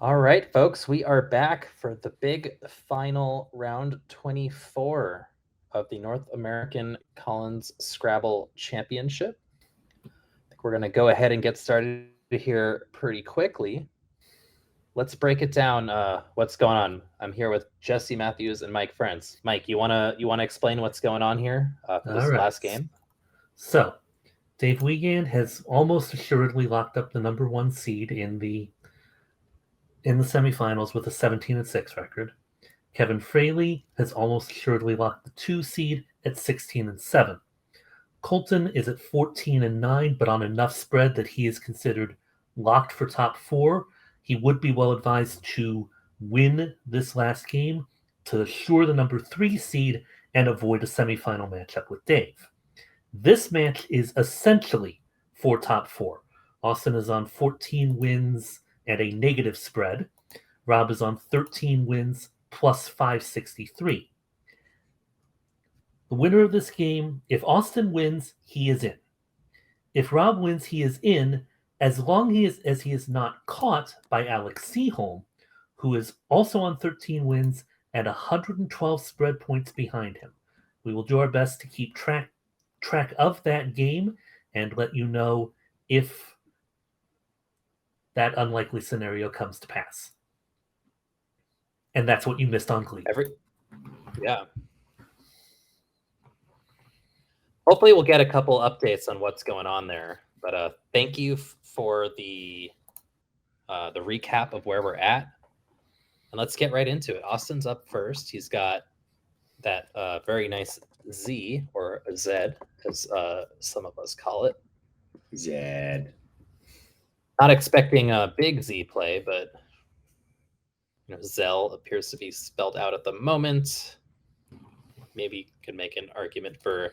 All right, folks, we are back for the big final round 24 of the North American Collins Scrabble Championship. I think we're going to go ahead and get started here pretty quickly. Let's break it down. What's going on? I'm here with Jesse Matthews and Mike Friends. Mike, you wanna explain what's going on here for All this right. last game? So Dave Wiegand has almost assuredly locked up the number one seed in the semifinals with a 17-6 record. Kevin Fraley has almost assuredly locked the 2 seed at 16-7. Colton is at 14-9, but on enough spread that he is considered locked for top 4. He would be well advised to win this last game to assure the number 3 seed and avoid a semifinal matchup with Dave. This match is essentially for top 4. Austin is on 14 wins and a negative spread. Rob is on 13 wins plus 563. The winner of this game, if Austin wins, he is in. If Rob wins, he is in, as long as he is not caught by Alex Seaholm, who is also on 13 wins and 112 spread points behind him. We will do our best to keep track of that game and let you know if that unlikely scenario comes to pass. And that's what you missed on Glee. Yeah. Hopefully, we'll get a couple updates on what's going on there. But thank you for the recap of where we're at, and let's get right into it. Austin's up first. He's got that very nice Z or a Z, as some of us call it. Zed. Not expecting a big Z play, but Zell appears to be spelled out at the moment. Maybe could make an argument for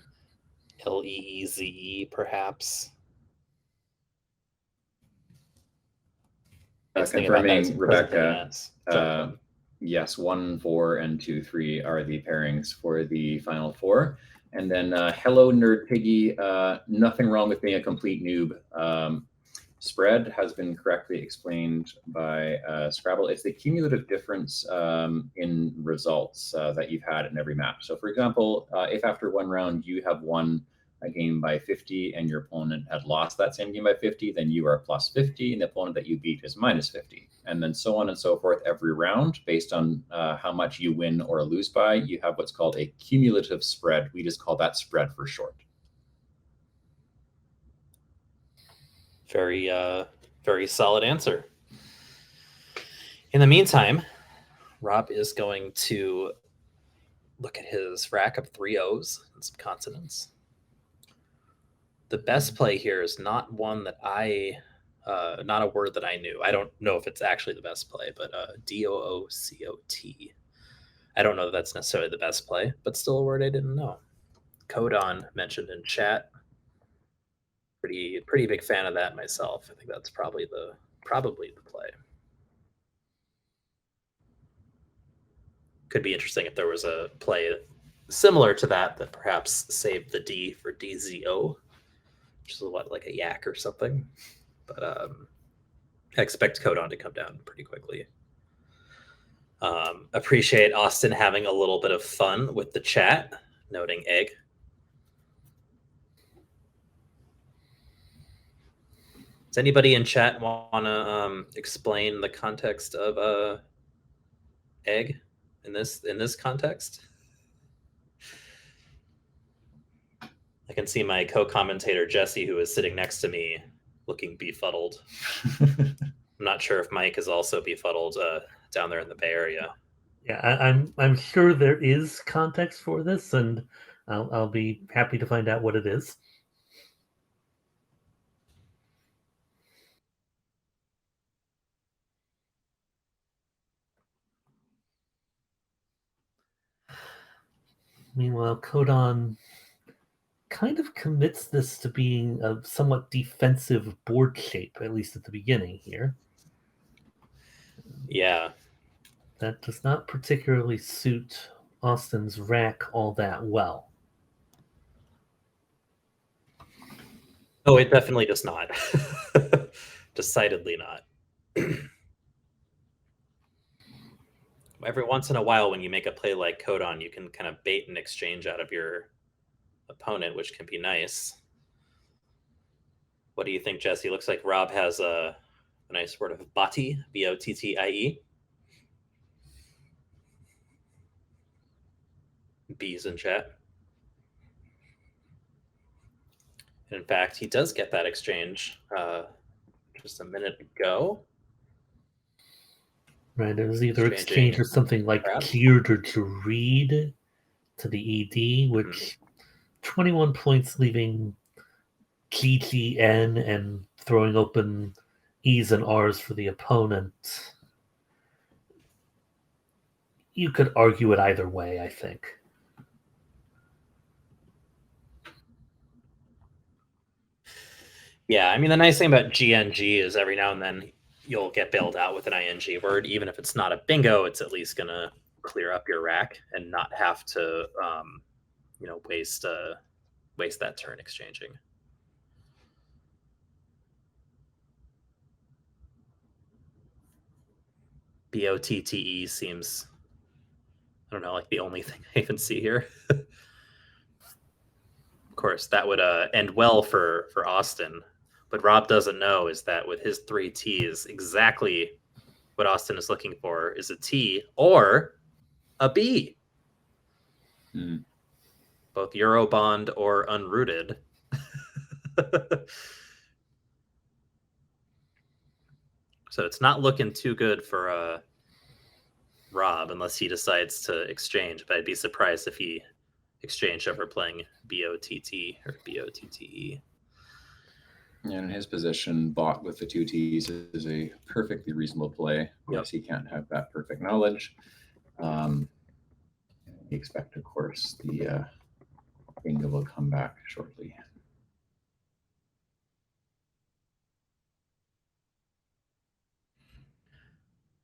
Leeze, perhaps. Confirming, Rebecca. Yes, 1, 4, and 2, 3 are the pairings for the final 4. And then hello, Nerd Piggy. Nothing wrong with being a complete noob. Spread has been correctly explained by Scrabble. It's the cumulative difference in results that you've had in every map. So, for example, if after one round you have won a game by 50 and your opponent had lost that same game by 50, then you are plus 50 and the opponent that you beat is minus 50. And then so on and so forth every round based on how much you win or lose by. You have what's called a cumulative spread. We just call that spread for short. Very, very solid answer. In the meantime, Rob is going to look at his rack of 3 O's and some consonants. The best play here is not one that not a word that I knew. I don't know if it's actually the best play, but DOOCOT. I don't know that that's necessarily the best play, but still a word I didn't know. Codon mentioned in chat. Pretty big fan of that myself. I think that's probably the play. Could be interesting if there was a play similar to that perhaps saved the D for DZO, which is like a yak or something. But I expect Codon to come down pretty quickly. Appreciate Austin having a little bit of fun with the chat, noting egg. Does anybody in chat want to explain the context of egg in this context? I can see my co-commentator Jesse, who is sitting next to me, looking befuddled. I'm not sure if Mike is also befuddled down there in the Bay Area. Yeah, I'm sure there is context for this, and I'll be happy to find out what it is. Meanwhile, Codon kind of commits this to being a somewhat defensive board shape, at least at the beginning here. Yeah. That does not particularly suit Austin's rack all that well. Oh, it definitely does not. Decidedly not. every once in a while when you make a play like Codon, you can kind of bait an exchange out of your opponent, which can be nice. What do you think, Jesse? Looks like Rob has a nice word of Bottie, B-O-T-T-I-E. B's in chat. In fact, he does get that exchange just a minute ago. Right, it was either exchange or something like perhaps cured or to read to the ED, which 21 points, leaving GGN and throwing open E's and R's for the opponent. You could argue it either way, I think. Yeah, I mean, the nice thing about GNG is every now and then you'll get bailed out with an ING word. Even if it's not a bingo, it's at least going to clear up your rack and not have to, waste that turn exchanging. BOTTE seems, I don't know, like the only thing I even see here. Of course, that would end well for Austin. What Rob doesn't know is that with his 3 T's, exactly what Austin is looking for is a T or a B. Both Eurobond or unrooted. So it's not looking too good for Rob unless he decides to exchange. But I'd be surprised if he exchanged over playing BOTT or BOTTE. In his position, bot with the 2 T's is a perfectly reasonable play. Yes, he can't have that perfect knowledge. We expect, of course, the bingo will come back shortly.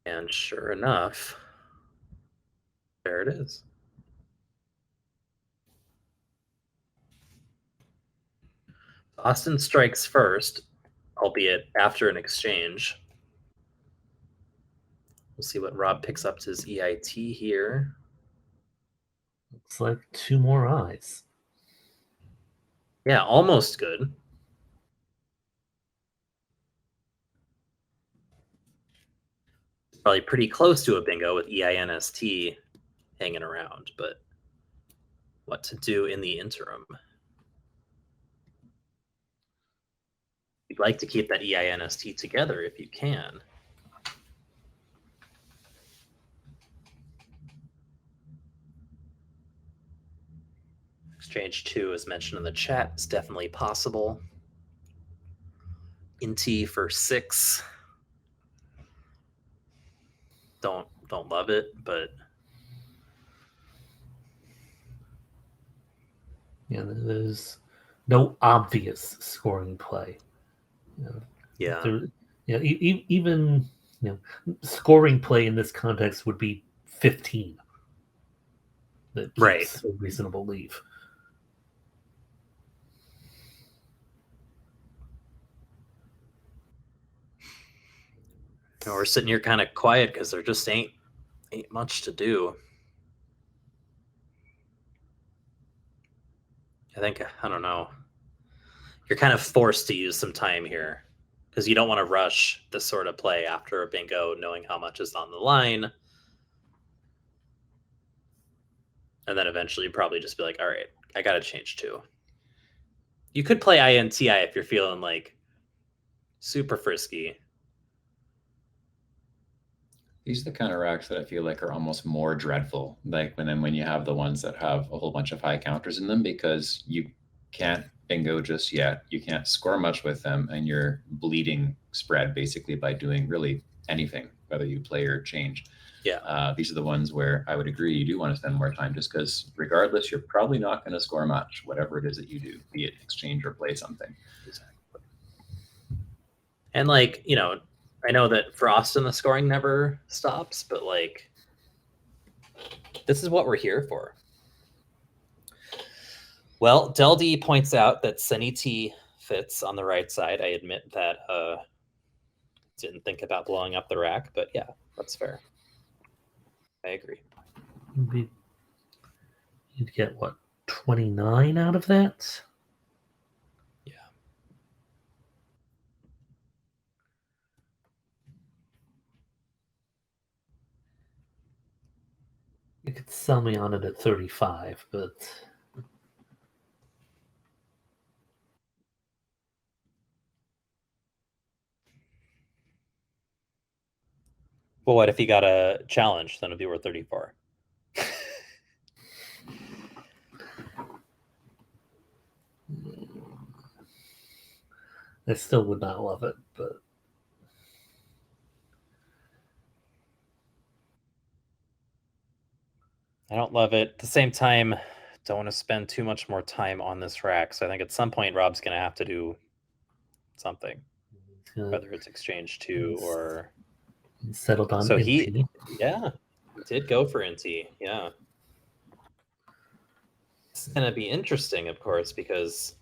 And sure enough, there it is. Austin strikes first, albeit after an exchange. We'll see what Rob picks up to his EIT here. Looks like 2 more eyes. Yeah, almost good. Probably pretty close to a bingo with EINST hanging around, but what to do in the interim? You'd like to keep that EINST together if you can. Exchange 2, as mentioned in the chat, is definitely possible. Inti for 6. Don't love it, but yeah, there's no obvious scoring play. Even scoring play in this context would be 15. That keeps a reasonable leave. We're sitting here kind of quiet because there just ain't much to do. I don't know. You're kind of forced to use some time here because you don't want to rush this sort of play after a bingo, knowing how much is on the line. And then eventually you probably just be like, all right, I got to change 2. You could play INTI if you're feeling like super frisky. These are the kind of racks that I feel like are almost more dreadful, like when you have the ones that have a whole bunch of high counters in them, because you can't bingo just yet. You can't score much with them, and you're bleeding spread basically by doing really anything, whether you play or change. Yeah. These are the ones where I would agree you do want to spend more time, just because regardless, you're probably not going to score much, whatever it is that you do, be it exchange or play something. Exactly. And I know that for Austin, the scoring never stops, but this is what we're here for. Well, Del D points out that Sunny T fits on the right side. I admit that didn't think about blowing up the rack, but yeah, that's fair. I agree. You'd get what, 29 out of that? Yeah. You could sell me on it at 35, but Well, what if he got a challenge? Then it'd be worth 34. I still would not love it. But I don't love it. At the same time, don't want to spend too much more time on this rack. So I think at some point Rob's going to have to do something, whether it's exchange 2 or settled on so NT. he did go for NT. Yeah. It's going to be interesting, of course, because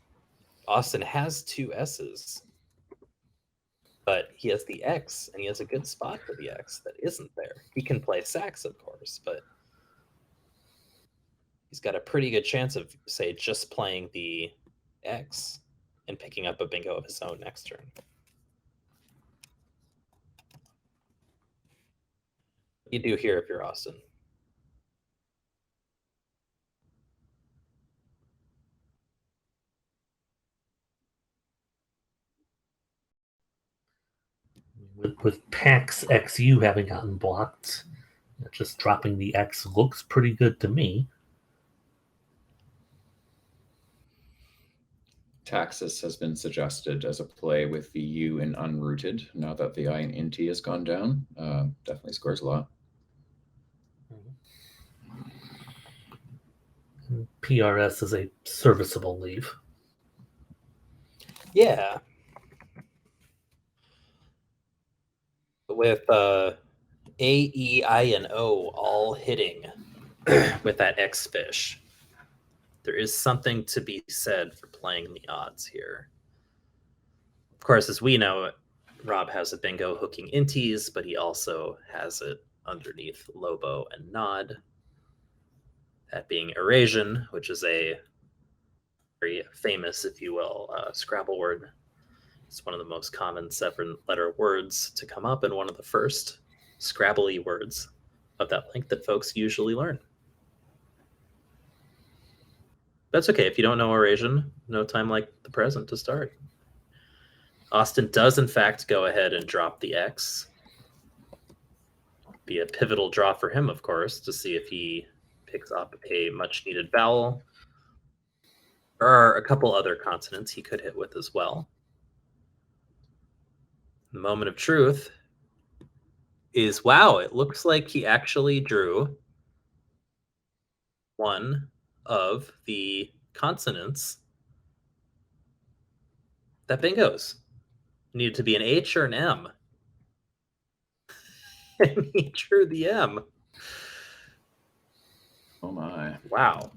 Austin has 2 S's. But he has the X, and he has a good spot for the X that isn't there. He can play sax, of course, but he's got a pretty good chance of, say, just playing the X and picking up a bingo of his own next turn. You do here if you're Austin. With Pax XU having gotten blocked, just dropping the X looks pretty good to me. Taxus has been suggested as a play with the U in unrooted. Now that the I in Inti has gone down, definitely scores a lot. PRS is a serviceable leave. Yeah. With A, E, I, and O all hitting with that X fish, there is something to be said for playing the odds here. Of course, as we know, Rob has a bingo hooking inties, but he also has it underneath Lobo and Nod. That being Eurasian, which is a very famous, if you will, Scrabble word. It's one of the most common 7-letter words to come up and one of the first Scrabble-y words of that length that folks usually learn. That's okay. If you don't know Eurasian, no time like the present to start. Austin does, in fact, go ahead and drop the X. Be a pivotal draw for him, of course, to see if he picks up a much-needed vowel. There are a couple other consonants he could hit with as well. The moment of truth is, wow, it looks like he actually drew one of the consonants that bingos. Needed to be an H or an M. And he drew the M. Oh my. Wow.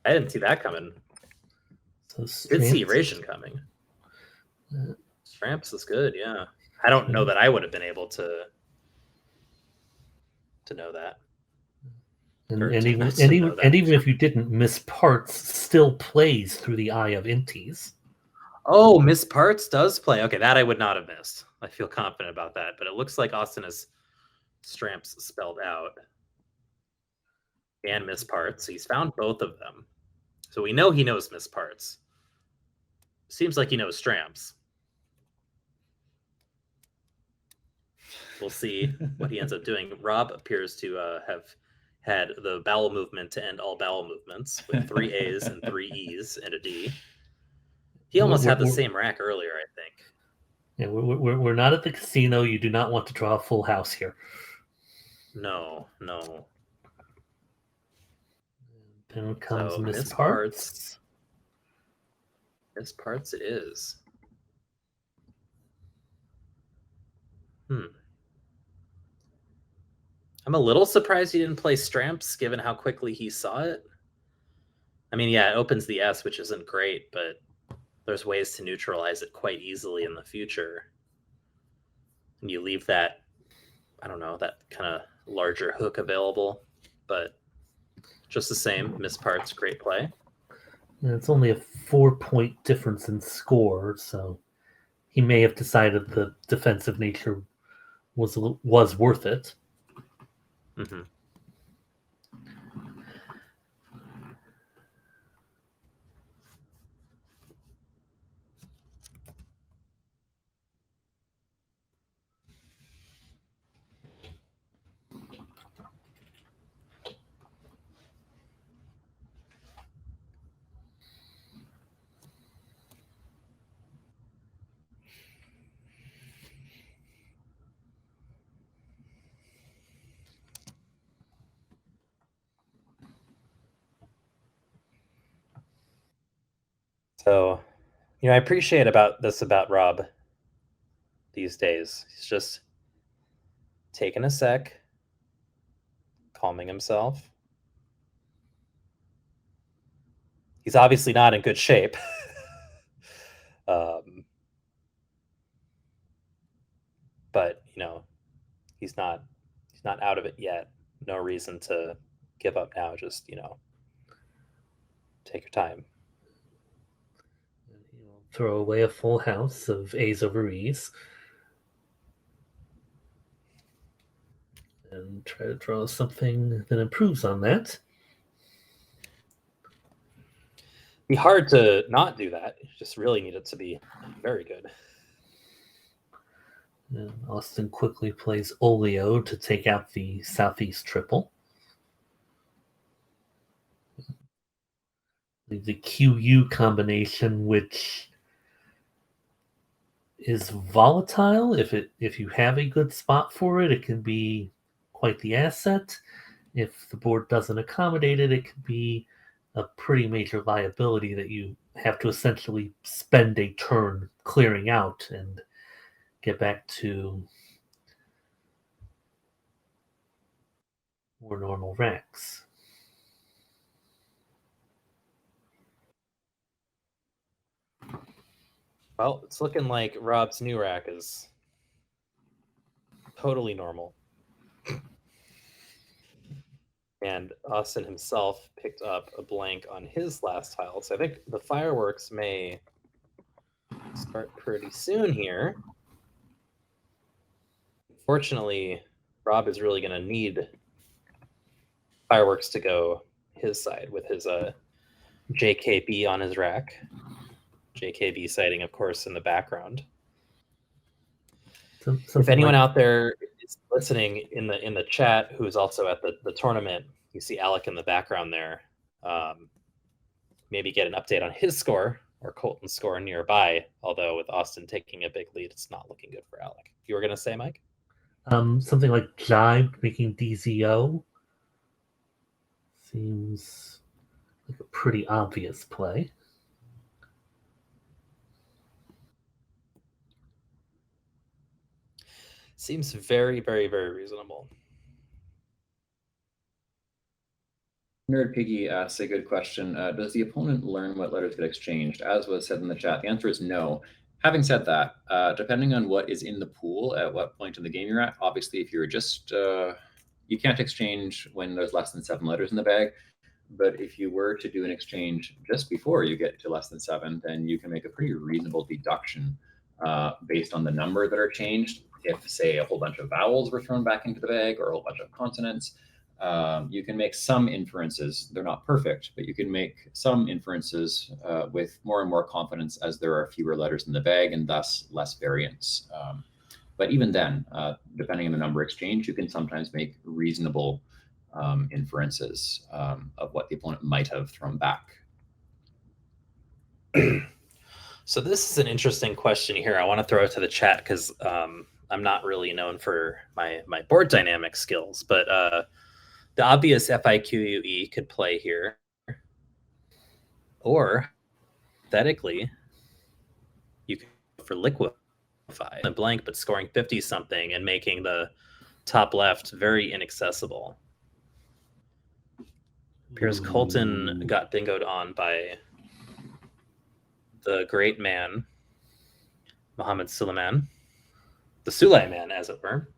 I didn't see that coming. So Did see Eurasian coming. Stramps is good, yeah. I don't know that I would have been able to know that. And even if you didn't, Miss Parts still plays through the eye of Inties. Oh, Miss Parts does play. Okay, that I would not have missed. I feel confident about that. But it looks like Austin has Stramps spelled out and Miss Parts. He's found both of them. So we know he knows Miss Parts. Seems like he knows Stramps. We'll see what he ends up doing. Rob appears to have had the bowel movement to end all bowel movements with 3 A's and 3 E's and a D. He almost had the same rack earlier, I think. Yeah, we're not at the casino. You do not want to draw a full house here. No. Then comes Miss Parts. Miss Parts it is. I'm a little surprised he didn't play Stramps, given how quickly he saw it. I mean, yeah, it opens the S, which isn't great, but there's ways to neutralize it quite easily in the future. and you leave that, I don't know, that kind of larger hook available. But just the same, miss parts, great play. And it's only a 4-point difference in score, so he may have decided the defensive nature was worth it. Mm-hmm. So, I appreciate about Rob these days. He's just taking a sec, calming himself. He's obviously not in good shape. But he's not out of it yet. No reason to give up now. Just take your time. Throw away a full house of A's over E's. And try to draw something that improves on that. It'd be hard to not do that. You just really need it to be very good. And Austin quickly plays Olio to take out the southeast triple. The QU combination, which is volatile. If you have a good spot for it, it can be quite the asset. If the board doesn't accommodate it, it can be a pretty major liability that you have to essentially spend a turn clearing out and get back to more normal racks. Well, it's looking like Rob's new rack is totally normal. And Austin himself picked up a blank on his last tile. So I think the fireworks may start pretty soon here. Fortunately, Rob is really going to need fireworks to go his side with his JKB on his rack. JKB sighting, of course, in the background. If anyone out there is listening in the chat who's also at the tournament, you see Alec in the background there. Maybe get an update on his score or Colton's score nearby. Although with Austin taking a big lead, it's not looking good for Alec. You were going to say, Mike? Something like Jive making DZO seems like a pretty obvious play. Seems very, very, very reasonable. Nerd Piggy asks a good question. Does the opponent learn what letters get exchanged? As was said in the chat, the answer is no. Having said that, depending on what is in the pool at what point in the game you're at, obviously if you're just, you can't exchange when there's less than 7 letters in the bag. But if you were to do an exchange just before you get to less than 7, then you can make a pretty reasonable deduction based on the number that are changed. If, say, a whole bunch of vowels were thrown back into the bag or a whole bunch of consonants, you can make some inferences. They're not perfect, but you can make some inferences with more and more confidence as there are fewer letters in the bag and thus less variance. But even then, depending on the number exchanged, you can sometimes make reasonable inferences of what the opponent might have thrown back. So this is an interesting question here. I want to throw it to the chat because I'm not really known for my board dynamic skills, but the obvious FIQUE could play here. Or, hypothetically, you could go for liquefy and blank, but scoring 50-something and making the top left very inaccessible. Appears Colton got bingoed on by the great man, Muhammad Suleiman. the Suleiman, as it were.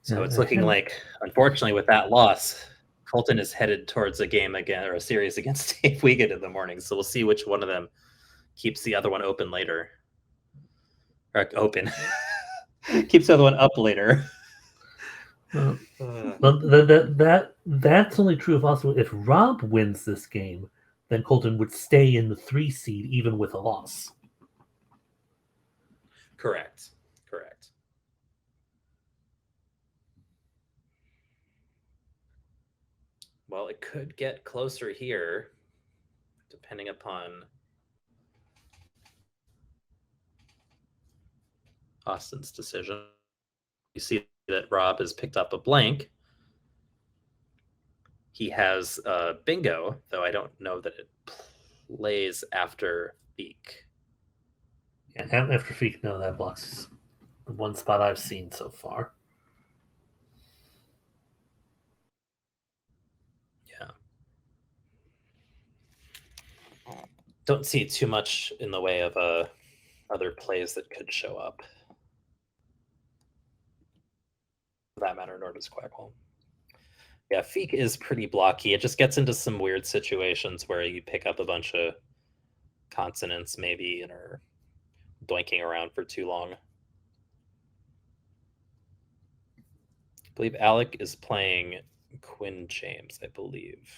So it's looking like, unfortunately, with that loss, Colton is headed towards a game again, or a series against Dave Wiegand in the morning. So we'll see which one of them keeps the other one open later. Or open. Keeps the other one up later. Well, that's only true if also if Rob wins this game, then Colton would stay in the 3 seed even with a loss. Correct. Well, it could get closer here, depending upon Austin's decision. You see that Rob has picked up a blank. He has bingo, though I don't know that it plays after Feek. Yeah, after Feek, no, that blocks the one spot I've seen so far. Yeah. Don't see too much in the way of other plays that could show up. For that matter, nor does Quackwell. Yeah, Feek is pretty blocky. It just gets into some weird situations where you pick up a bunch of consonants maybe and are doinking around for too long. I believe Alec is playing Quinn James, I believe.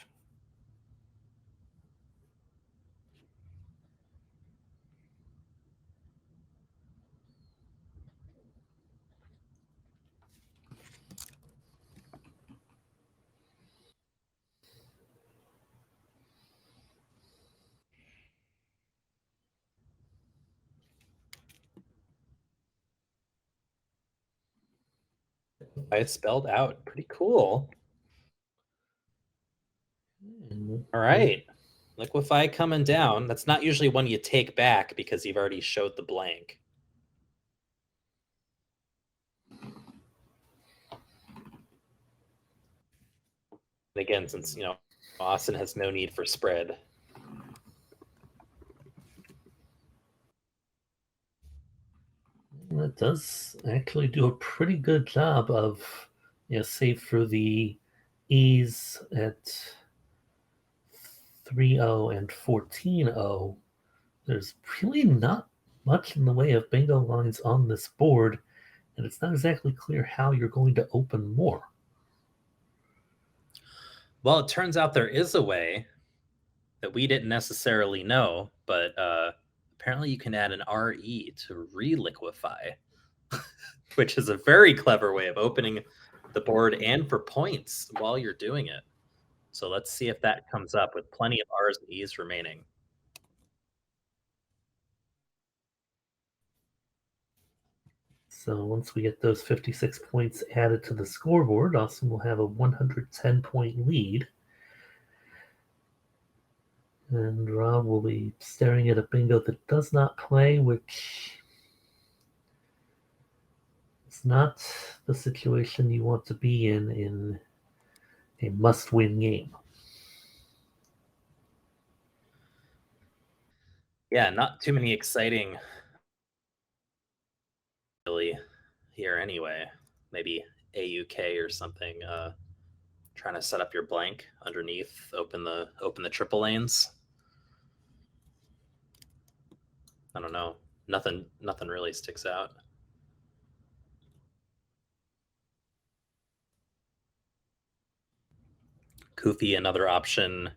It's spelled out. Pretty cool. All right. Liquefy coming down. That's not usually one you take back because you've already showed the blank. And again, since, Austin has no need for spread. That does actually do a pretty good job of, save for the E's at 3-0 and 14-0. There's really not much in the way of bingo lines on this board, and it's not exactly clear how you're going to open more. Well, it turns out there is a way that we didn't necessarily know, but apparently you can add an RE to reliquefy, which is a very clever way of opening the board and for points while you're doing it. So let's see if that comes up with plenty of R's and E's remaining. So once we get those 56 points added to the scoreboard, Austin will have a 110-point lead. And Rob will be staring at a bingo that does not play, which is not the situation you want to be in a must-win game. Yeah, not too many exciting really here anyway. Maybe AUK or something. Trying to set up your blank underneath, open the triple lanes. I don't know. Nothing really sticks out. Kufi, another option.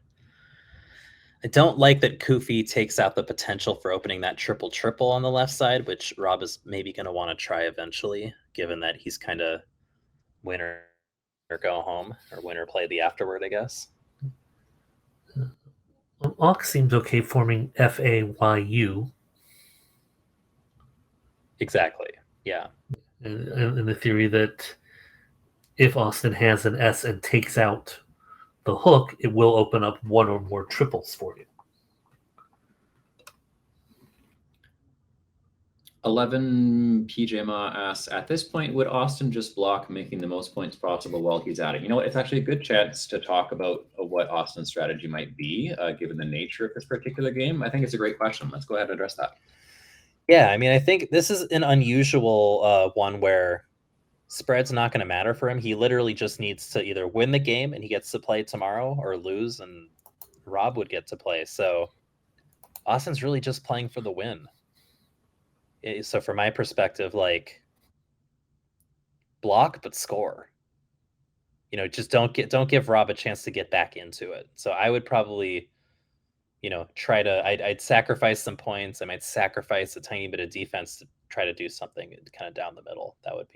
I don't like that Kufi takes out the potential for opening that triple on the left side, which Rob is maybe going to want to try eventually, given that he's kind of winner or go home, or winner play the afterward, I guess. Ox seems okay forming FAYU. Exactly, yeah. And the theory that if Austin has an S and takes out the hook, it will open up one or more triples for you. 11 PJ Ma asks, at this point, would Austin just block making the most points possible while he's at it? It's actually a good chance to talk about what what Austin's strategy might be, given the nature of this particular game? I think it's a great question. Let's go ahead and address that. Yeah, I mean, I think this is an unusual one where spread's not going to matter for him. He literally just needs to either win the game and he gets to play tomorrow, or lose and Rob would get to play. So Austin's really just playing for the win. So from my perspective, like, block but score. Just don't give Rob a chance to get back into it. So I would probably, try to I'd sacrifice some points. I might sacrifice a tiny bit of defense to try to do something kind of down the middle. That would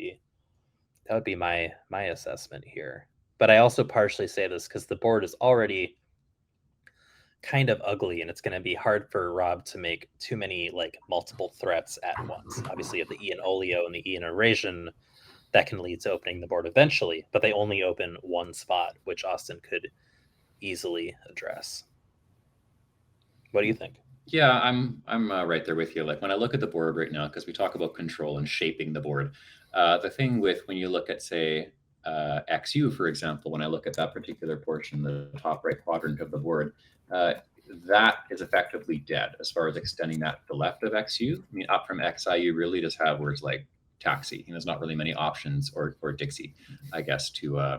be my assessment here. But I also partially say this because the board is already kind of ugly, and it's going to be hard for Rob to make too many like multiple threats at once. Obviously, you have the Ian Olio and the Ian Erasian that can lead to opening the board eventually, but they only open one spot, which Austin could easily address. What do you think? Yeah, I'm right there with you. Like when I look at the board right now, because we talk about control and shaping the board, the thing with when you look at say XU, for example, when I look at that particular portion, the top right quadrant of the board, that is effectively dead as far as extending that to the left of XU. I mean, up from XI, you really just have words like taxi. There's not really many options, or Dixie, I guess, to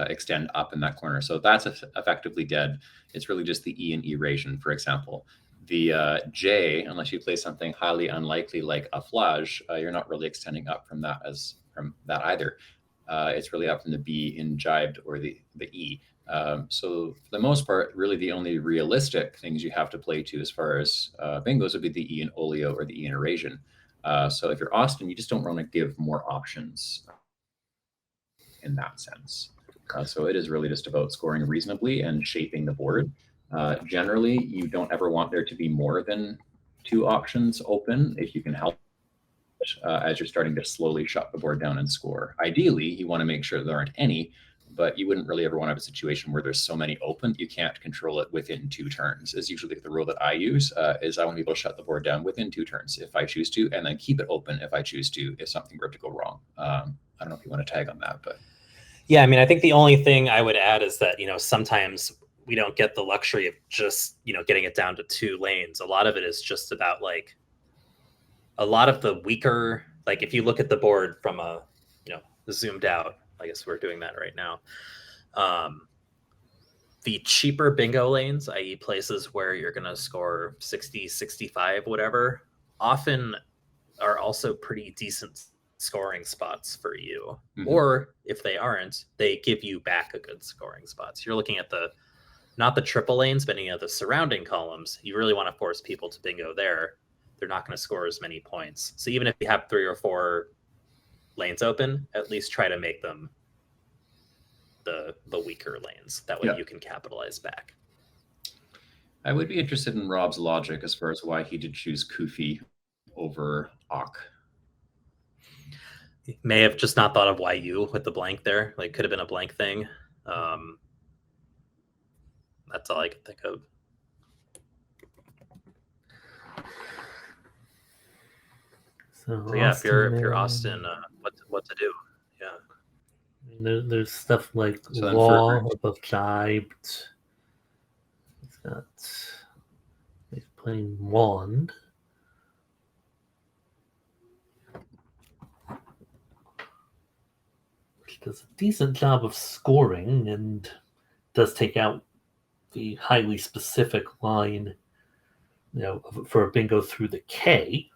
extend up in that corner. So that's effectively dead. It's really just the E and Erasian, for example. The J, unless you play something highly unlikely like a Flage, you're not really extending up from that either. It's really up from the B in jibed or the E. So for the most part, really the only realistic things you have to play to as far as bingos would be the Ian Olio or the Ian Erasian. So if you're Austin, you just don't want to give more options in that sense. So it is really just about scoring reasonably and shaping the board. Generally, you don't ever want there to be more than 2 options open if you can help as you're starting to slowly shut the board down and score. Ideally, you want to make sure there aren't any, but you wouldn't really ever want to have a situation where there's so many open you can't control it within 2 turns. Is usually the rule that I use. Is I want to be able to shut the board down within 2 turns if I choose to, and then keep it open if I choose to, if something were to go wrong. I don't know if you want to tag on that, but yeah, I mean, I think the only thing I would add is that sometimes we don't get the luxury of just getting it down to 2 lanes. A lot of it is just about like a lot of the weaker, like if you look at the board from a zoomed out, I guess we're doing that right now. The cheaper bingo lanes, i.e. places where you're going to score 60, 65, whatever, often are also pretty decent scoring spots for you. Mm-hmm. Or if they aren't, they give you back a good scoring spot. So you're looking at not the triple lanes, but any of the surrounding columns. You really want to force people to bingo there. They're not going to score as many points. So even if you have 3 or 4 lanes open, at least try to make them the weaker lanes. That way you can capitalize back. I would be interested in Rob's logic as far as why he did choose Kufi over Ak. He may have just not thought of YU with the blank there. Like, could have been a blank thing. That's all I can think of. So yeah, if you're Austin, what to do? Yeah. There's stuff like law above jibed. He's playing wand. Which does a decent job of scoring and does take out the highly specific line, for a bingo through the K.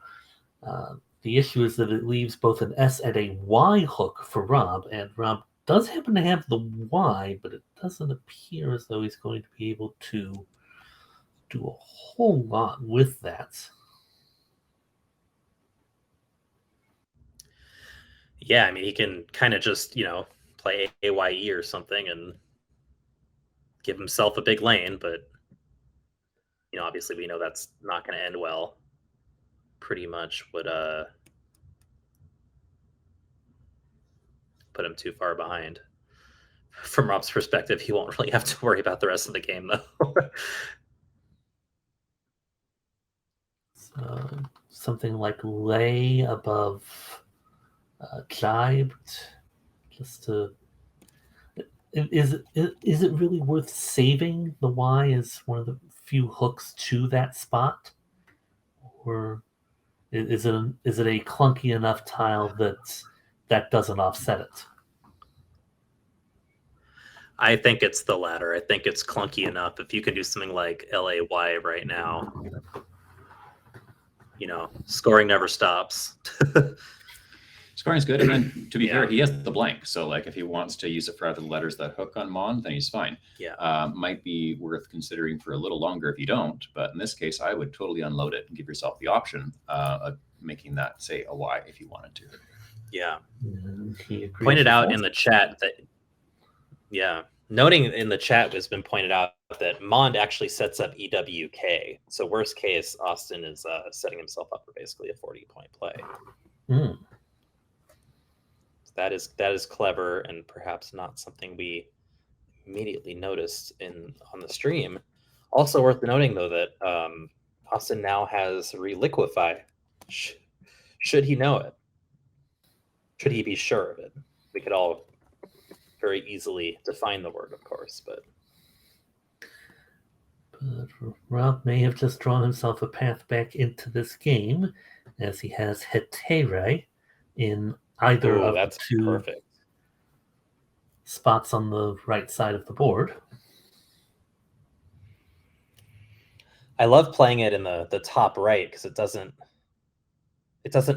The issue is that it leaves both an S and a Y hook for Rob, and Rob does happen to have the Y, but it doesn't appear as though he's going to be able to do a whole lot with that. Yeah, I mean, he can kind of just, play AYE or something and give himself a big lane, but, obviously we know that's not going to end well. Pretty much would put him too far behind. From Rob's perspective, he won't really have to worry about the rest of the game, though. Something like lay above jibed, just to... Is it really worth saving the Y as one of the few hooks to that spot, or is it a clunky enough tile that doesn't offset it? I think it's the latter. I think it's clunky enough. If you can do something like LAY right now, scoring never stops. Scoring's good, and then to be fair, Yeah. he has the blank. So like if he wants to use it for either the letters that hook on Mon, then he's fine. Yeah. Might be worth considering for a little longer if you don't. But in this case, I would totally unload it and give yourself the option of making that say a Y if you wanted to. Yeah. He agrees Pointed with out that. in the chat that, noting in the chat has been pointed out that Mond actually sets up EWK. So worst case, Austin is setting himself up for basically a 40-point play. Mm. That is clever, and perhaps not something we immediately noticed on the stream. Also worth noting, though, that Austin now has reliquify. Should he know it? Should he be sure of it? We could all very easily define the word, of course, but Rob may have just drawn himself a path back into this game, as he has Hetere in either of the that's two perfect spots on the right side of the board. I love playing it in the top right because it doesn't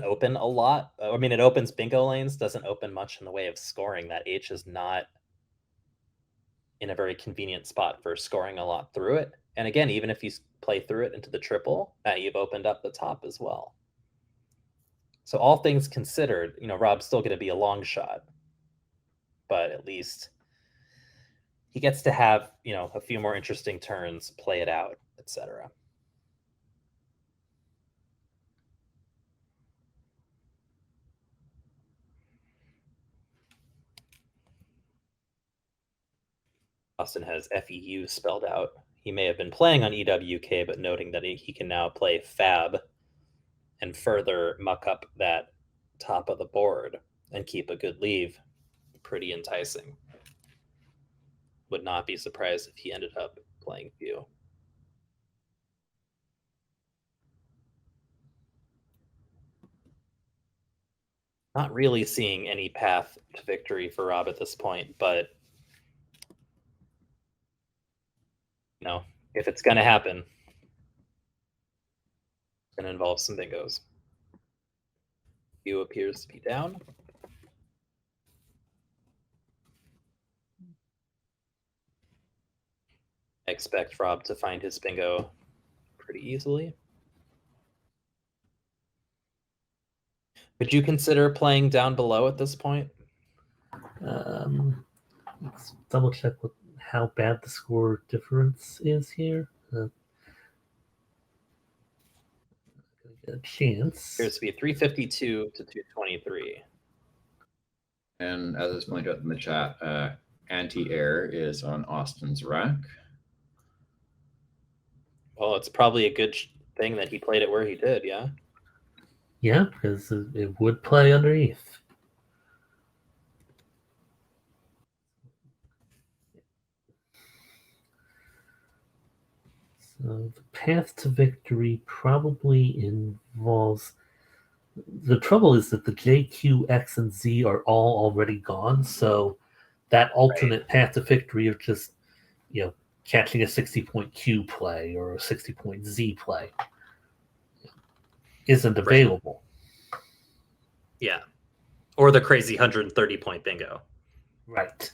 open a lot. I mean, it opens bingo lanes, doesn't open much in the way of scoring. That H is not in a very convenient spot for scoring a lot through it. And again, even if you play through it into the triple, you've opened up the top as well. So all things considered, Rob's still going to be a long shot, but at least he gets to have, a few more interesting turns, play it out, etc. Austin has FEU spelled out. He may have been playing on EWK, but noting that he can now play Fab and further muck up that top of the board and keep a good leave. Pretty enticing. Would not be surprised if he ended up playing Few. Not really seeing any path to victory for Rob at this point, but if it's going to happen, it's going to involve some bingos. Few appears to be down. I expect Rob to find his bingo pretty easily. Would you consider playing down below at this point? Let's double check how bad the score difference is here. Get a chance. Appears to be 352 to 223. And as is pointed out in the chat, anti-air is on Austin's rack. Well, it's probably a good thing that he played it where he did, yeah? Yeah, because it would play underneath. So the path to victory probably involves... The trouble is that the J, Q, X, and Z are all already gone, so that alternate path to victory of just, catching a 60-point Q play or a 60-point Z play isn't available. Yeah. Or the crazy 130-point bingo. Right.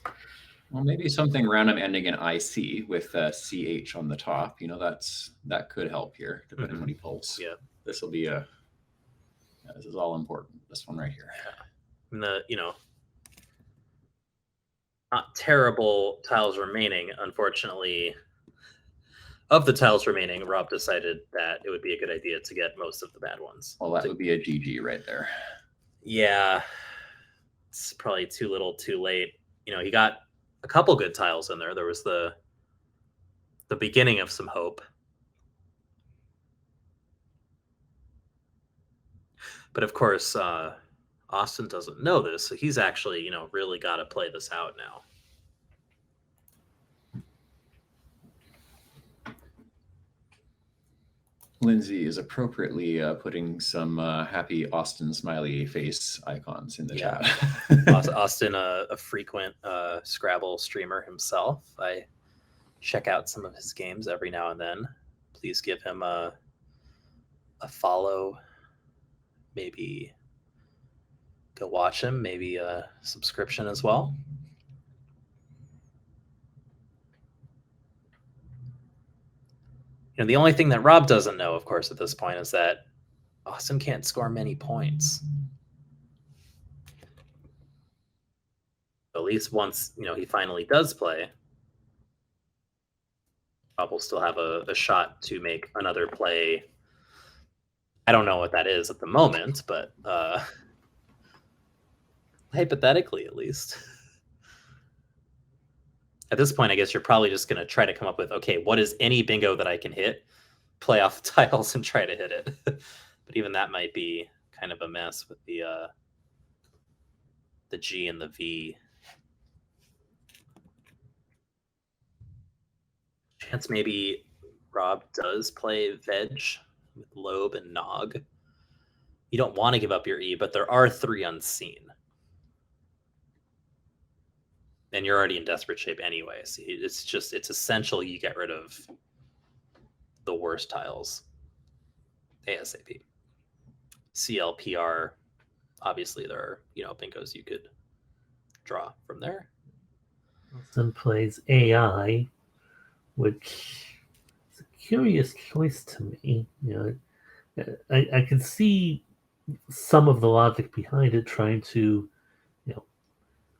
Well, maybe something random ending in IC with CH on the top. That could help here, depending on what he pulls. Yeah. This will be this is all important. This one right here. And not terrible tiles remaining, unfortunately. Of the tiles remaining, Rob decided that it would be a good idea to get most of the bad ones. Well, that would be a GG right there. Yeah. It's probably too little, too late. He got a couple good tiles in there. There was the beginning of some hope. But of course, Austin doesn't know this, so he's actually, really got to play this out now. Lindsay is appropriately putting some happy Austin smiley face icons in the chat. Austin, a frequent Scrabble streamer himself. I check out some of his games every now and then. Please give him a follow. Maybe go watch him. Maybe a subscription as well. The only thing that Rob doesn't know, of course, at this point is that Austin can't score many points. At least once, he finally does play, Rob will still have a shot to make another play. I don't know what that is at the moment, but hypothetically, at least. At this point, I guess you're probably just going to try to come up with, okay, what is any bingo that I can hit? Play off the tiles and try to hit it. But even that might be kind of a mess with the G and the V. Chance maybe Rob does play veg with Loeb and Nog. You don't want to give up your E, but there are 3 unseen. And you're already in desperate shape anyway. So it's essential you get rid of the worst tiles ASAP. CLPR, obviously there are, bingos you could draw from there. Austin plays AI, which is a curious choice to me. I can see some of the logic behind it, trying to,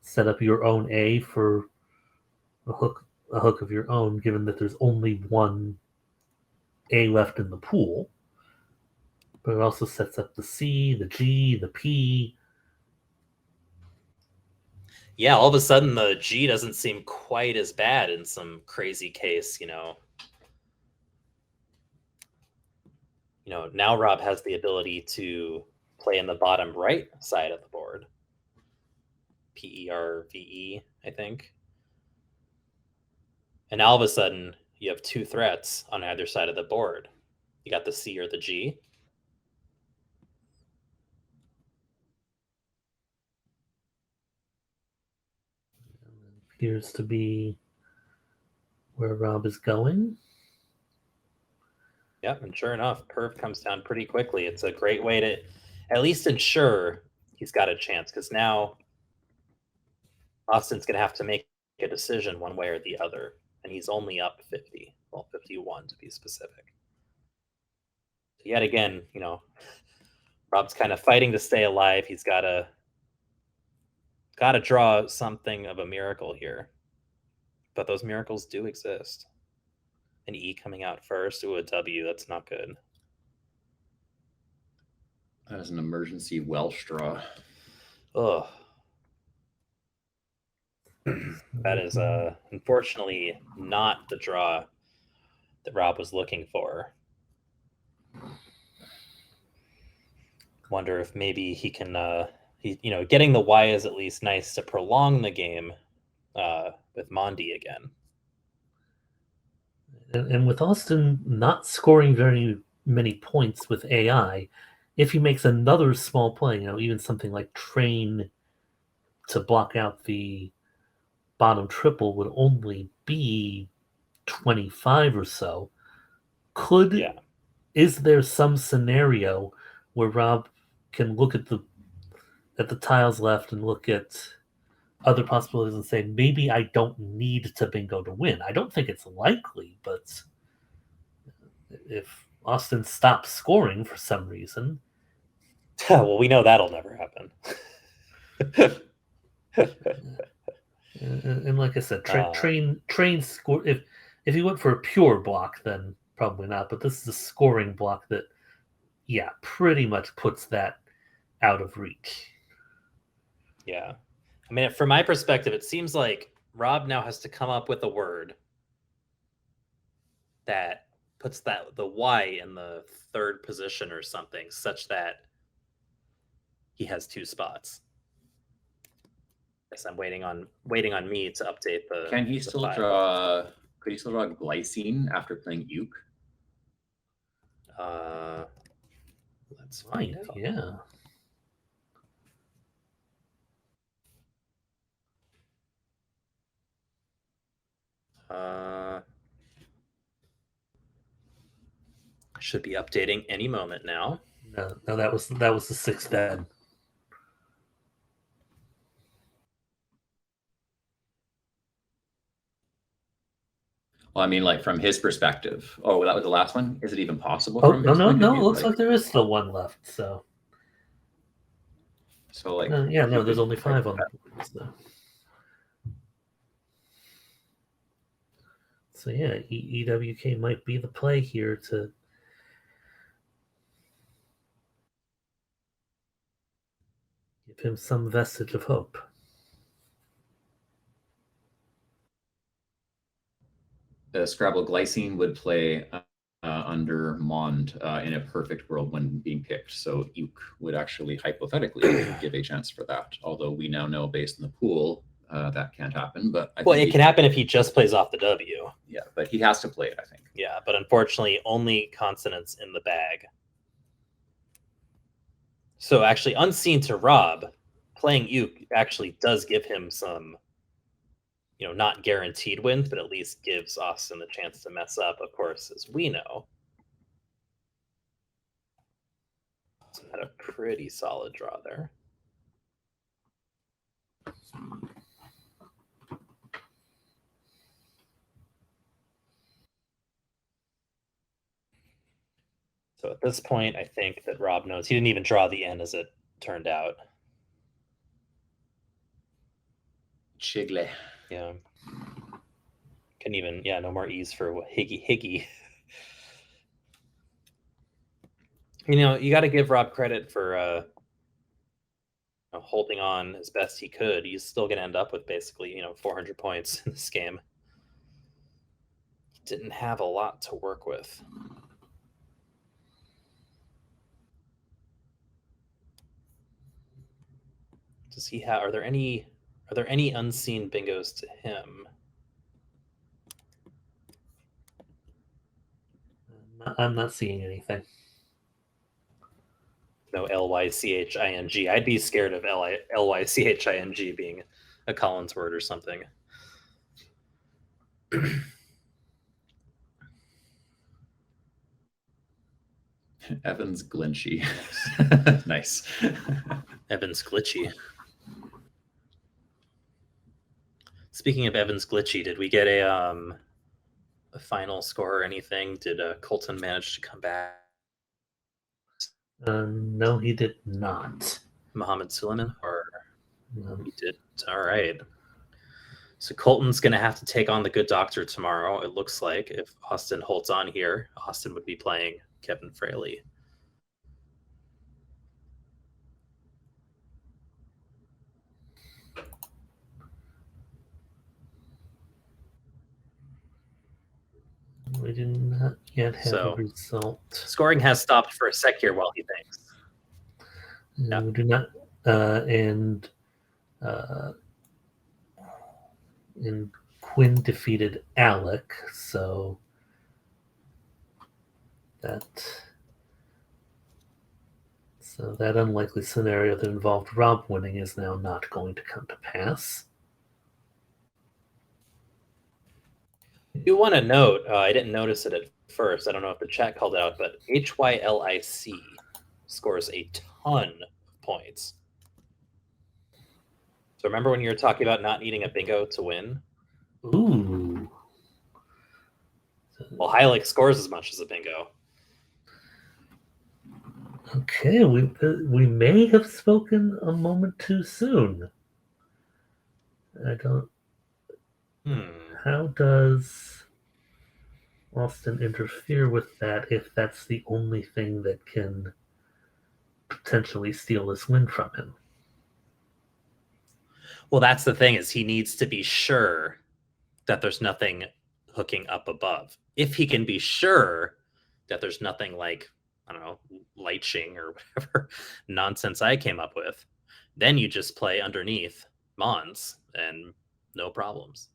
set up your own A for a hook of your own, given that there's only one A left in the pool. But it also sets up the C, the G, the P. Yeah, all of a sudden the G doesn't seem quite as bad in some crazy case, now Rob has the ability to play in the bottom right side of the board. PERVE, I think. And now all of a sudden you have 2 threats on either side of the board. You got the C or the G. Appears to be where Rob is going. Yep, and sure enough, Perv comes down pretty quickly. It's a great way to at least ensure he's got a chance, because now Austin's going to have to make a decision one way or the other, and he's only up 50. Well, 51 to be specific. So yet again, Rob's kind of fighting to stay alive. He's got to draw something of a miracle here. But those miracles do exist. An E coming out first. Ooh, a W. That's not good. That is an emergency Welsh draw. Ugh. That is unfortunately not the draw that Rob was looking for. Wonder if maybe he can getting the Y is at least nice to prolong the game with Mondi again. And with Austin not scoring very many points with AI, if he makes another small play, even something like train to block out the bottom triple would only be 25 or so. Is there some scenario where Rob can look at the tiles left and look at other possibilities and say, maybe I don't need to bingo to win? I don't think it's likely, but if Austin stops scoring for some reason... Well, we know that'll never happen. And like I said, train score. If he went for a pure block, then probably not. But this is a scoring block that, pretty much puts that out of reach. Yeah. I mean, from my perspective, it seems like Rob now has to come up with a word that puts the Y in the 3rd position or something, such that he has 2 spots. Yes, I'm waiting on me to update the. Can he still draw? Could he still draw glycine after playing uke? Let's find out. Yeah. Should be updating any moment now. No, that was the sixth bed. Well, I mean, like from his perspective. Oh, that was the last one. Is it even possible Oh from no his no point of no! It view? looks like there is still one left. So like yeah, no, you there's could- only 5 on the board. So yeah, EWK might be the play here to give him some vestige of hope. Scrabble Glycine would play under Mond in a perfect world when being picked. So Uke would actually hypothetically give a chance for that. Although we now know based on the pool that can't happen. But I Well, think it can happen if he just plays off the W. Yeah, but he has to play it, I think. Yeah, but unfortunately, only consonants in the bag. So actually, unseen to Rob, playing Uke actually does give him some, not guaranteed wins, but at least gives Austin the chance to mess up, of course, as we know. Austin had a pretty solid draw there. So at this point, I think that Rob knows. He didn't even draw the N as it turned out. Chigle. Yeah. Couldn't even, no more E's for Higgy. You got to give Rob credit for holding on as best he could. He's still going to end up with basically, 400 points in this game. He didn't have a lot to work with. Does he have? Are there any unseen bingos to him? I'm not seeing anything. No Lyching. I'd be scared of Lyching being a Collins word or something. Evans Glinchy. Nice. Evans Glitchy. Speaking of Evans Glitchy, did we get a final score or anything? Did Colton manage to come back? No, he did not. Mohammed Suleiman, or No. he did? All right. So Colton's going to have to take on the Good Doctor tomorrow. It looks like if Austin holds on here, Austin would be playing Kevin Fraley. We do not yet have a result. Scoring has stopped for a sec here while he thinks. Yeah. We do not, and Quinn defeated Alec, so that unlikely scenario that involved Rob winning is now not going to come to pass. I do want to note, I didn't notice it at first. I don't know if the chat called it out, but HYLIC scores a ton of points. So remember when you were talking about not needing a bingo to win? Ooh. Well, Hylic scores as much as a bingo. Okay, we may have spoken a moment too soon. I don't. How does Austin interfere with that if that's the only thing that can potentially steal this win from him? Well, that's the thing, is he needs to be sure that there's nothing hooking up above. If he can be sure that there's nothing like, I don't know, Lyching or whatever nonsense I came up with, then you just play underneath Mons and no problems.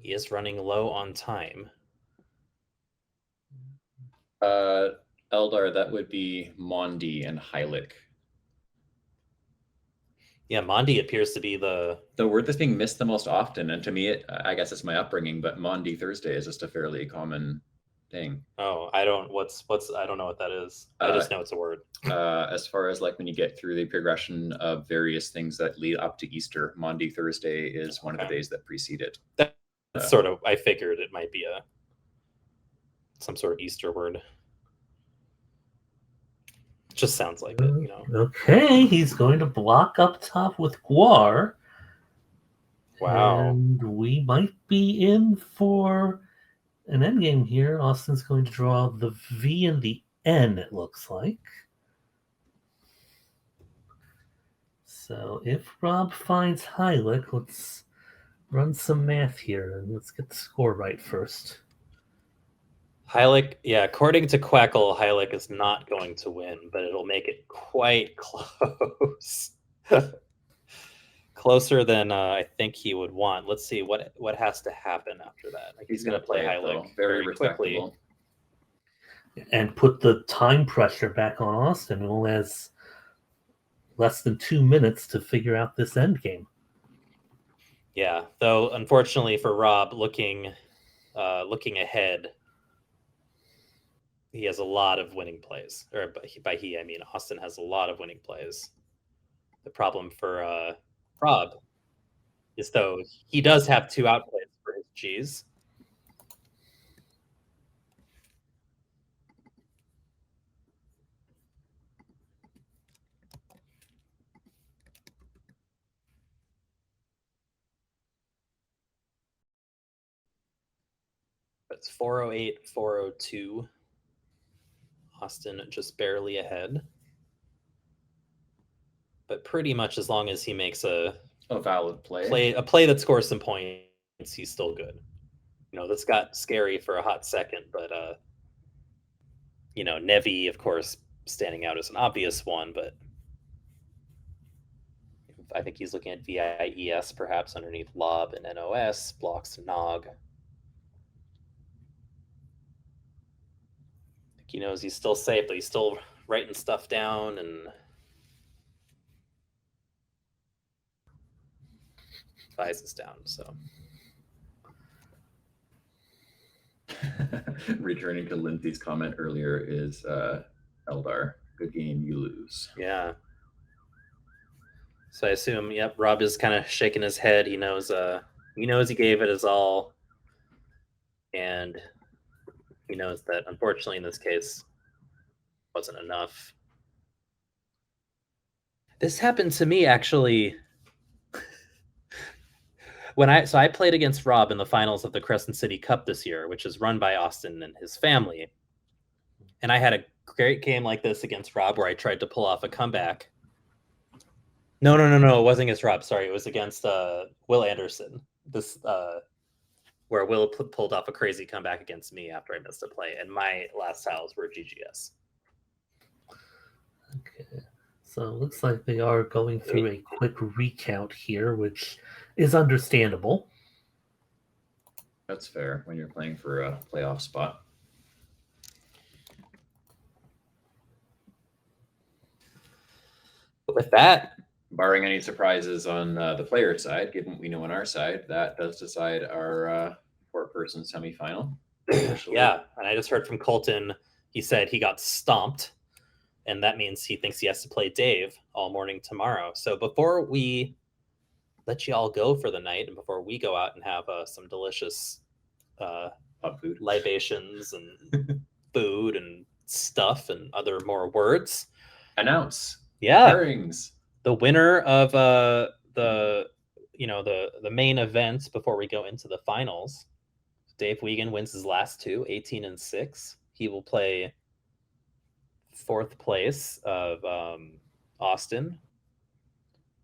He is running low on time. Eldar, that would be Mondi and Hylik. Yeah, Mondi appears to be the word that's being missed the most often, and to me, I guess it's my upbringing, but Mondi Thursday is just a fairly common thing. Oh, I don't I don't know what that is. I just know it's a word. As far as like when you get through the progression of various things that lead up to Easter, Maundy Thursday is one of the days that precede it. That's sort of, I figured it might be some sort of Easter word. Just sounds like it, you know. Okay, he's going to block up top with Guar. Wow. And we might be in for an endgame here. Austin's going to draw the V and the N, it looks like. So if Rob finds Hylik, let's run some math here and let's get the score right first. Hylik, yeah, according to Quackle, Hylik is not going to win, but it'll make it quite close. Closer than I think he would want. Let's see what has to happen after that. Like he's going to play Hylik very quickly. And put the time pressure back on Austin, who has less than 2 minutes to figure out this end game. Yeah, though unfortunately for Rob, looking ahead, he has a lot of winning plays. Or by he, I mean Austin has a lot of winning plays. The problem for Rob is though he does have 2 outplays for his G's. It's 408, 402. Austin just barely ahead. But pretty much as long as he makes a valid play, a play that scores some points, he's still good. You know, that's got scary for a hot second, but you know, Nevi, of course, standing out as an obvious one, but I think he's looking at VIES perhaps underneath Lob and NOS, blocks Nog. I think he knows he's still safe, but he's still writing stuff down and advises down, so. Returning to Lindsay's comment earlier is Eldar, good game, you lose. Yeah. So I assume, yep, Rob is kind of shaking his head. He knows he gave it his all. And he knows that unfortunately in this case wasn't enough. This happened to me actually when I played against Rob in the finals of the Crescent City Cup this year, which is run by Austin and his family. And I had a great game like this against Rob where I tried to pull off a comeback. No, it wasn't against Rob. Sorry, it was against Will Anderson. This where Will pulled off a crazy comeback against me after I missed a play, and my last tiles were GGS. Okay, so it looks like they are going through a quick recount here, which is understandable. That's fair when you're playing for a playoff spot. With that, barring any surprises on the player side, given what we know on our side, that does decide our 4-person semifinal. Yeah, and I just heard from Colton. He said he got stomped, and that means he thinks he has to play Dave all morning tomorrow. So before we let you all go for the night, and before we go out and have some delicious food, libations and food and stuff and other more words, announce pairings. The winner of the main event before we go into the finals. Dave Wiegand wins his last 2, 18 and 6. He will play 4th place of Austin.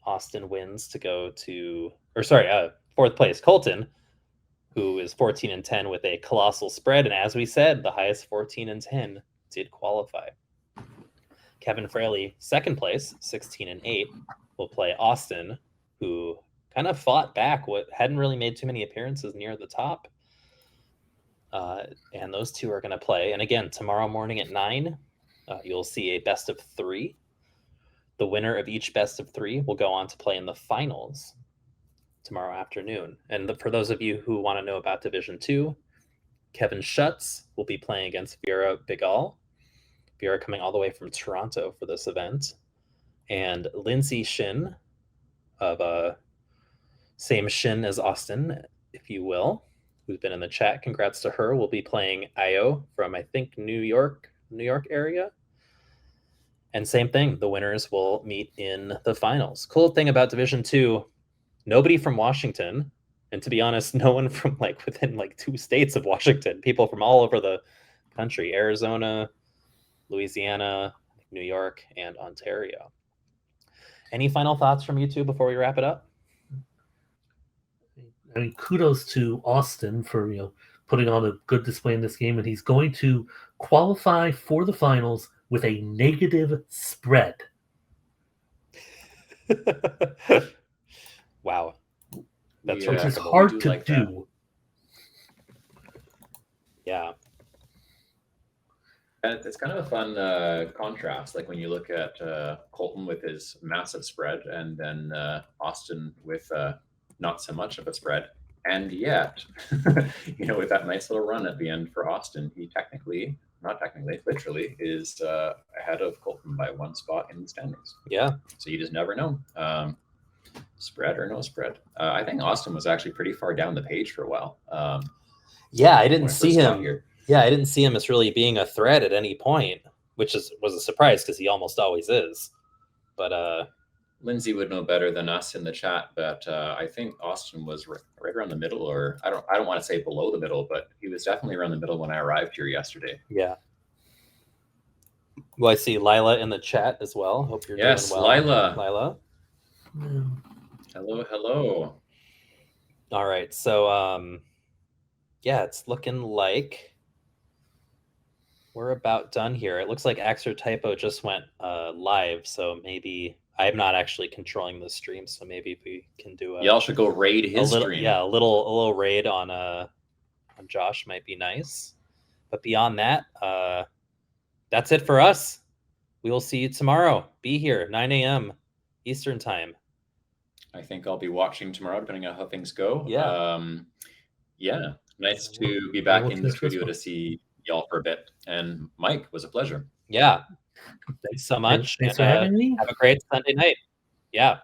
Austin wins to go to, 4th place Colton, who is 14 and 10 with a colossal spread. And as we said, the highest 14 and 10 did qualify. Kevin Fraley, 2nd place, 16 and 8, will play Austin, who kind of fought back what hadn't really made too many appearances near the top. And those two are going to play. And again, tomorrow morning at 9, you'll see a best of 3. The winner of each best of 3 will go on to play in the finals tomorrow afternoon. And for those of you who want to know about Division 2, Kevin Schutz will be playing against Vera Bigal. Vera coming all the way from Toronto for this event. And Lindsay Shin of same Shin as Austin, if you will, who's been in the chat. Congrats to her. Will be playing Io from, I think, New York area. And same thing, the winners will meet in the finals. Cool thing about Division 2, nobody from Washington. And to be honest, no one from within 2 states of Washington. People from all over the country, Arizona, Louisiana, New York, and Ontario. Any final thoughts from you two before we wrap it up? I mean, kudos to Austin for putting on a good display in this game, and he's going to qualify for the finals with a negative spread. Wow, that's which is hard to do. Yeah. It's kind of a fun contrast, when you look at Colton with his massive spread, and then Austin with not so much of a spread. And yet, with that nice little run at the end for Austin, he literally is ahead of Colton by 1 spot in the standings. Yeah. So you just never know. Spread or no spread. I think Austin was actually pretty far down the page for a while. Yeah, I didn't see him here. Yeah, I didn't see him as really being a threat at any point, which was a surprise because he almost always is. But Lindsay would know better than us in the chat, but I think Austin was right around the middle, or I don't want to say below the middle, but he was definitely around the middle when I arrived here yesterday. Yeah. Well, I see Lila in the chat as well. Hope you're doing well. Yes, Lila. Hello. All right, so yeah, it's looking like we're about done here. It looks like Axer Typo just went live, so maybe I'm not actually controlling the stream, so maybe we can do y'all should go raid his stream. Yeah, a little raid on Josh might be nice. But beyond that, that's it for us. We will see you tomorrow. Be here 9 a.m. Eastern time. I think I'll be watching tomorrow, depending on how things go. Yeah. Nice to be back in the studio to see y'all for a bit. And Mike, was a pleasure. Yeah. Thanks so much. Thanks for having me. Have a great Sunday night. Yeah.